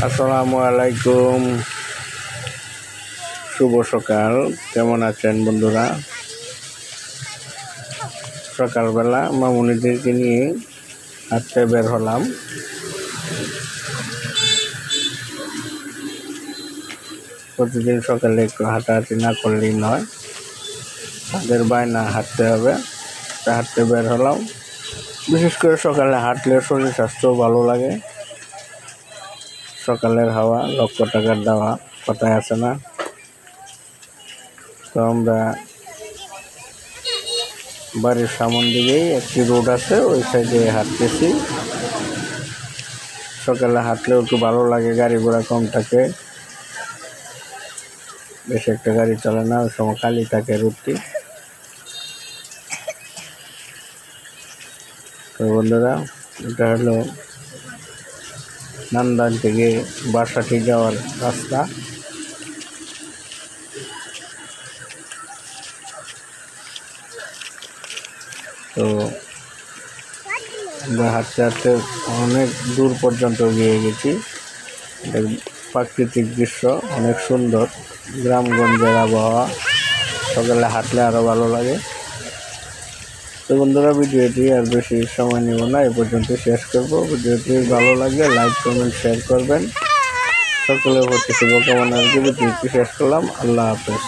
আসসালামু আলাইকুম, শুভ সকাল। কেমন আছেন বন্ধুরা? সকালবেলা মামুনিদেরকে নিয়ে হাঁটতে বের হলাম। প্রতিদিন সকালে একটু হাঁটাহাঁটি না করলেই নয়, তাদের বায়না হাঁটতে হবে, হাঁটতে বের হলাম। বিশেষ করে সকালে হাঁটলে শরীর স্বাস্থ্য ভালো লাগে। সকালের হাওয়া লক্ষ টাকার দেওয়া, কথায় আছে না? তো আমরা বাড়ির সামন দিকেই একটি রোড আছে, ওই সাইডে হাঁটতেছি। সকালে হাঁটলেও একটু ভালো লাগে, গাড়ি ঘোড়া কম থাকে, বেশি একটা গাড়ি চলে না, ওই সময় খালি থাকে রোডটি। তো বন্ধুরা, এটা হলো নান্দান থেকে বাসাটি যাওয়ার রাস্তা। তো আমরা হাঁটতে হাঁটতে অনেক দূর পর্যন্ত গিয়ে গেছি। প্রাকৃতিক দৃশ্য অনেক সুন্দর, গ্রামগঞ্জের আবহাওয়া, সকালে হাঁটলে আরও ভালো লাগে। তো বন্ধুরা, ভিডিওটি আর বেশি সময় নেব না, এ পর্যন্ত শেষ করব। ভিডিওটি ভালো লাগলে লাইক কমেন্ট শেয়ার করবেন। সকলের প্রতি শুভকামনা রেখে ভিডিওটি শেষ করলাম। আল্লাহ হাফেজ।